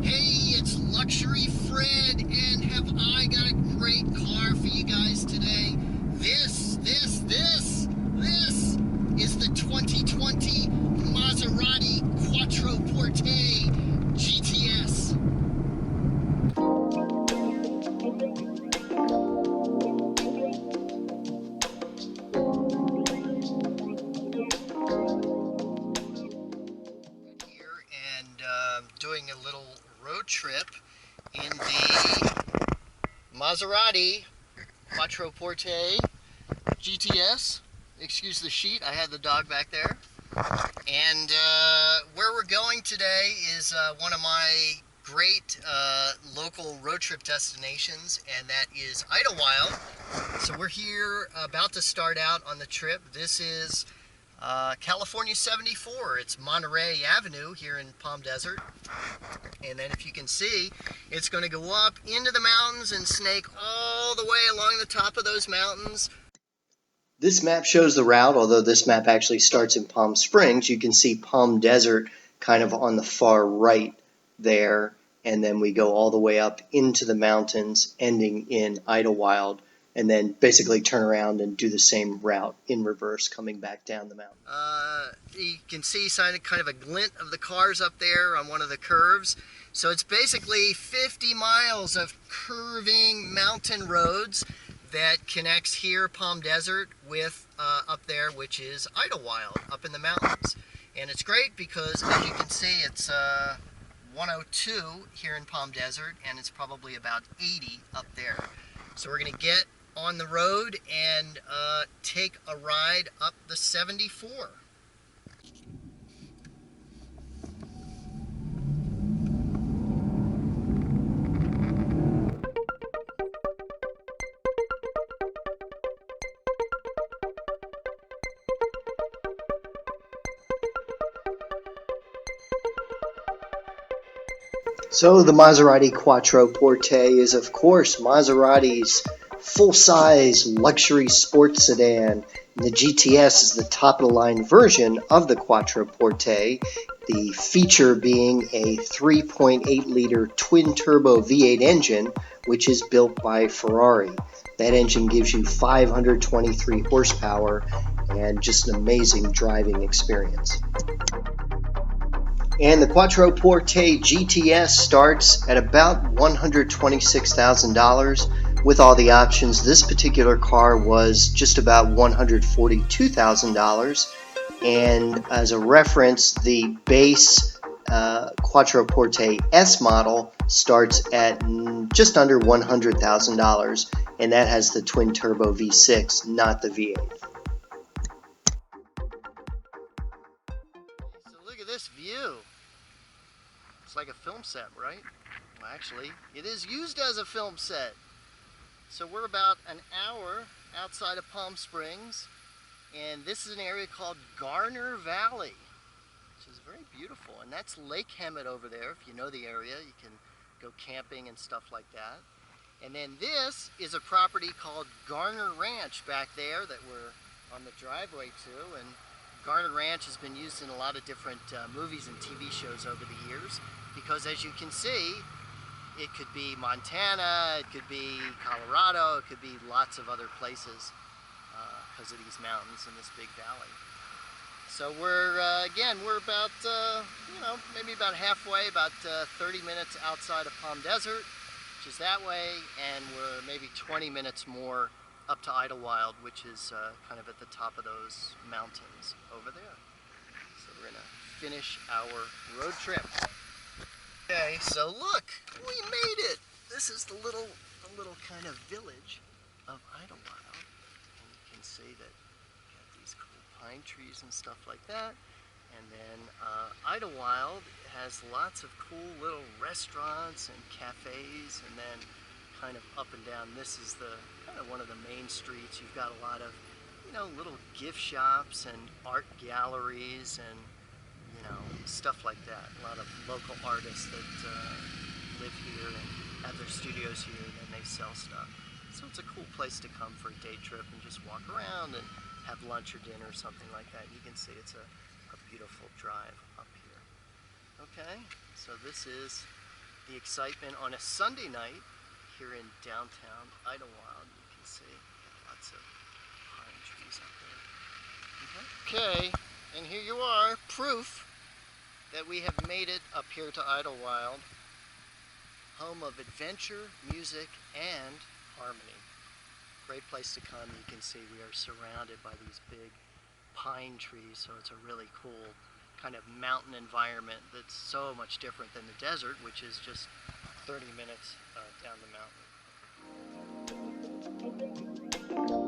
Hey, it's Luxury Fred, and have I got a great car for you guys today. This is the 2020 Maserati Quattroporte GTS. Here and doing a little road trip in the Maserati Quattroporte GTS. Excuse the sheet, I had the dog back there. And where we're going today is one of my great local road trip destinations, and that is Idyllwild. So we're here about to start out on the trip. This is California 74. It's Monterey Avenue here in Palm Desert. And then if you can see, it's going to go up into the mountains and snake all the way along the top of those mountains. This map shows the route, although this map actually starts in Palm Springs. You can see Palm Desert kind of on the far right there, and then we go all the way up into the mountains, ending in Idyllwild, and then basically turn around and do the same route in reverse, coming back down the mountain. You can see kind of a glint of the cars up there on one of the curves. So it's basically 50 miles of curving mountain roads that connects here, Palm Desert, with up there, which is Idyllwild, up in the mountains. And it's great because, as you can see, it's 102 here in Palm Desert, and it's probably about 80 up there. So we're going to get on the road and take a ride up the 74. So the Maserati Quattroporte is, of course, Maserati's full-size luxury sports sedan. The GTS is the top-of-the-line version of the Quattroporte, the feature being a 3.8-liter twin-turbo V8 engine, which is built by Ferrari. That engine gives you 523 horsepower and just an amazing driving experience. And the Quattroporte GTS starts at about $126,000 with all the options. This particular car was just about $142,000. And as a reference, the base Quattroporte S model starts at just under $100,000, and that has the twin turbo V6, not the V8. So look at this view. It's like a film set, right? Well, actually, it is used as a film set. So we're about an hour outside of Palm Springs, and this is an area called Garner Valley, which is very beautiful. And that's Lake Hemet over there. If you know the area, you can go camping and stuff like that. And then this is a property called Garner Ranch back there that we're on the driveway to. And Garner Ranch has been used in a lot of different movies and TV shows over the years, because as you can see, it could be Montana, it could be Colorado, it could be lots of other places because of these mountains and this big valley. So we're about maybe about halfway, about 30 minutes outside of Palm Desert, which is that way, and we're maybe 20 minutes more up to Idyllwild, which is kind of at the top of those mountains over there. So we're gonna finish our road trip. Okay, so look, we made it. This is the little kind of village of Idyllwild, and you can see that we got these cool pine trees and stuff like that. And then Idyllwild has lots of cool little restaurants and cafes, and then kind of up and down, this is the kind of one of the main streets. You've got a lot of, little gift shops and art galleries and stuff like that. A lot of local artists that live here and have their studios here, and then they sell stuff. So it's a cool place to come for a day trip and just walk around and have lunch or dinner or something like that. You can see it's a beautiful drive up here. Okay, so this is the excitement on a Sunday night here in downtown Idyllwild. You can see lots of pine trees out there. Okay, and here you are, proof that we have made it up here to Idyllwild, home of adventure, music, and harmony. Great place to come. You can see we are surrounded by these big pine trees, so it's a really cool kind of mountain environment that's so much different than the desert, which is just 30 minutes down the mountain.